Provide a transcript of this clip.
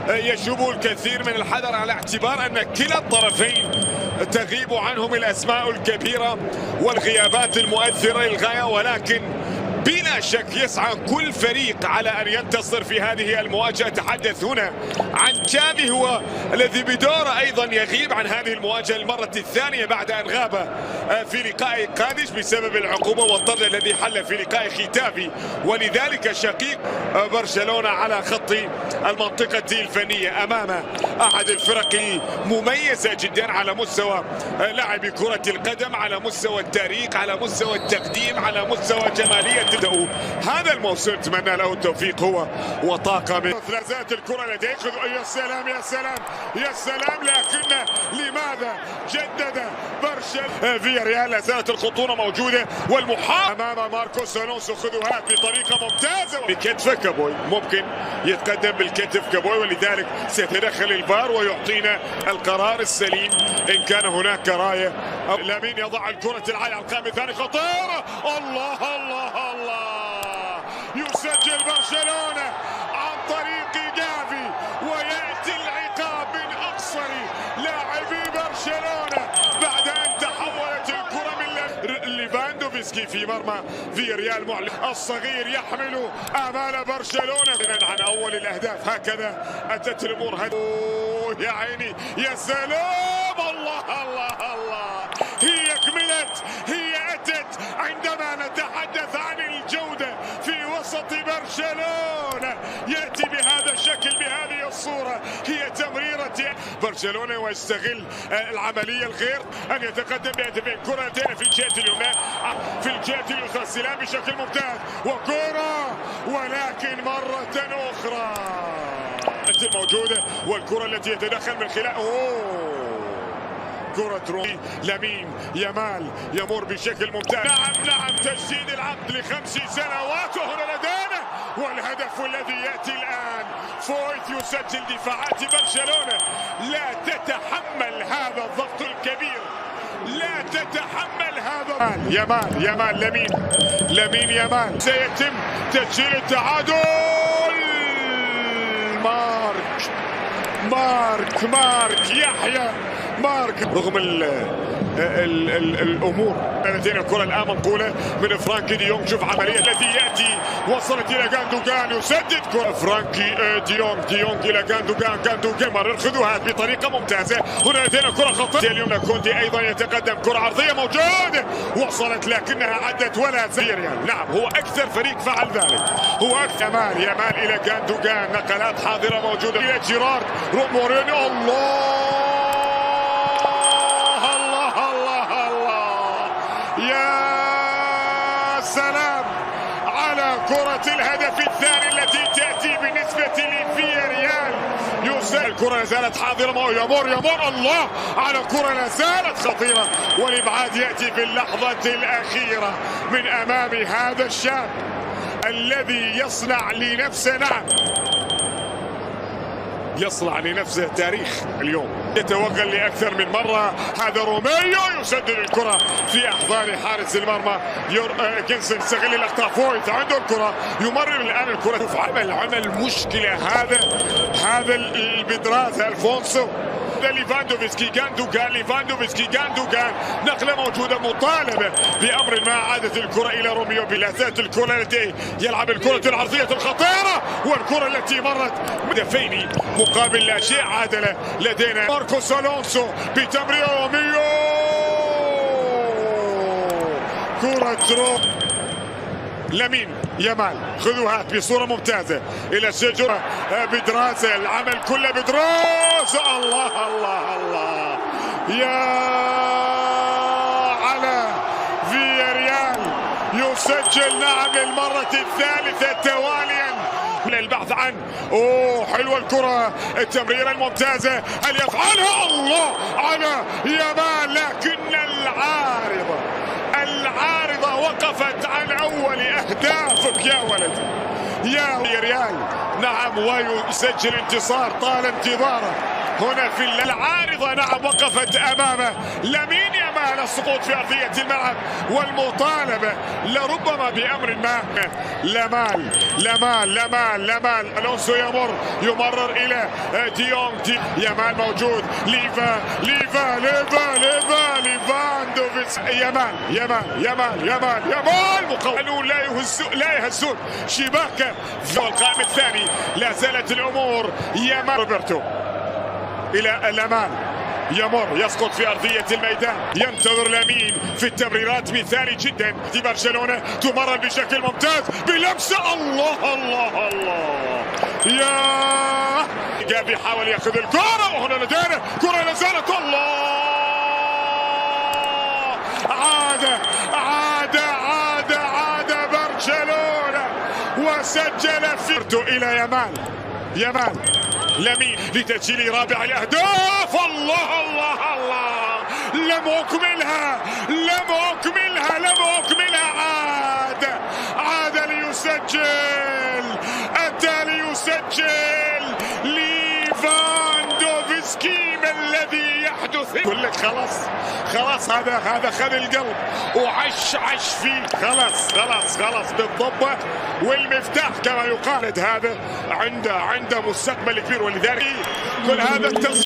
يجب الكثير من الحذر على اعتبار أن كلا الطرفين تغيب عنهم الأسماء الكبيرة والغيابات المؤثرة للغاية، ولكن بلا شك يسعى كل فريق على أن ينتصر في هذه المواجهة. أتحدث هنا عن تشافي هو الذي بدوره أيضا يغيب عن هذه المواجهة المرة الثانية بعد أن غاب في لقاء قادش بسبب العقوبة والطرد الذي حل في لقاء ختافي، ولذلك شقيق برشلونة على خط المنطقة الفنية أمام أحد الفرق المميزة جدا على مستوى لاعب كرة القدم، على مستوى التاريخ، على مستوى التقديم، على مستوى جمالية هذا الموسم. اتمنى له التوفيق هو وطاقم. لا زالت الكرة لديه، يا سلام يا سلام يا سلام، لكن لماذا جدد برشلونة؟ فياريال لا زالت الخطورة موجودة والمحاولة أمام ماركوس ألونسو. خذوها بطريقة ممتازة بكتفه كابوي، ممكن يتقدم بالكتف كابوي، ولذلك سيتدخل الفار ويعطينا القرار السليم إن كان هناك راية. لامين يضع الكرة العالية على القائم الثاني، خطيرة، الله الله الله، يسجل برشلونة عن طريق جافي، ويأتي العقاب من أقصر لاعبي برشلونة بعد أن تحولت الكرة من ليفاندوفسكي في مرمى فياريال. معلن الصغير يحمل آمال برشلونة عن أول الأهداف. هكذا أتت الأمور. يا عيني يا سلام، الله الله الله، هي كملت، هي أتت عندما نتحدث عن الجودة في وسط برشلونة. يأتي بهذا الشكل بهذه الصورة، هي تمريرة برشلونة ويستغل العملية الغير أن يتقدم بهدفين. كرتين في الجهة اليمنى، في الجهة اليسرى السلام بشكل ممتاز، وكرة ولكن مرة أخرى الموجودة، والكرة التي يتدخل من خلال كرة رومي. لامين يامال يمر بشكل ممتاز. نعم تجديد العقد ل5 سنوات، وهنا لدينا والهدف الذي يأتي الآن. فويت يسجل. دفاعات برشلونة لا تتحمل هذا الضغط الكبير، لا تتحمل هذا. يامال لامين يامال، سيتم تسجيل التعادل. مارك يحيى مارك. رغم الامور لدينا الكره الان منقوله من فرانكي دي يونغ. شوف عمليه التي ياتي، وصلت الى جاندوجان، يسدد كره فرانكي دي يونغ الى جاندوجان مرر. خذوها بطريقه ممتازه. هنا لدينا كره خطيره اليمنى. كوندي ايضا يتقدم، كره عرضيه موجوده، وصلت لكنها عدت ولا زيريان. نعم هو اكثر فريق فعل ذلك، هو اكثر. يامال الى جاندوجان، نقلات حاضره موجوده الى جيرارد مورينيو. يا سلام على كرة الهدف الثاني التي تأتي بالنسبة لفياريال. الكرة لا زالت حاضرة، يمر الله على كرة لا زالت خطيرة، والإبعاد يأتي في اللحظة الأخيرة من أمام هذا الشاب الذي يصنع لنفسه، يصنع لنفسه تاريخ اليوم. يتوغل لأكثر من مرة. هذا روميو يسدد الكرة في أحضان حارس المرمى كينسون. يستغل الأخطاء. فويت عنده الكرة، يمرر الآن الكرة. عمل مشكلة هذا البدراز ألفونسو. ليفاندوفسكي جاندوجان، نقلة موجودة، مطالبة بأمر ما. عادت الكرة إلى روميو. لا زالت الكرة التي يلعب الكرة العرضية الخطيرة، والكرة التي مرت هدفين مقابل لا شيء. عادلة لدينا ماركوس ألونسو بتمرير روميو. كرة لامين يامال، خذوها بصورة ممتازة إلى الشجرة. بدراسة العمل كله بدراسة. الله يا على فياريال يسجل للمرة الثالثة تواليا. البحث عن حلوة الكرة، التمريرة الممتازة، هل يفعلها؟ الله على يامال، لكن العارضة وقفت عن أول أهدافك يا ولد يا ريال. نعم، ويسجل انتصار طال انتظاره هنا في العارضة. نعم وقفت أمامه لامين يامال. السقوط في أرضية الملعب والمطالبة لربما بأمر ما. لامال ألونسو يمرر إلى ديونغ. يامال موجود. ليفاندوفيتش. يامال مقاولون لا يهزون شباكه. في القائم الثاني لا زالت الأمور. يامال روبرتو إلى لامان. يمر يسقط في أرضية الميدان. ينتظر لامين في التمريرات مثالي جدا. دي برشلونة تمرر بشكل ممتاز بلمسة. الله يا جافي حاول ياخذ الكرة وهنا لدينا كرة لازالت. الله عاد برشلونة وسجل في إلى يامال لامين لتسجيل رابع الأهداف. الله لم أكملها. عاد ليسجل ليفاندوفسكي. ما الذي يحدث؟ يقول لك خلاص هذا خذ القلب وعش فيه. خلاص بالضبط والمفتاح كما يقال. هذا عنده مستقبل كبير ولذلك كل هذا التصوير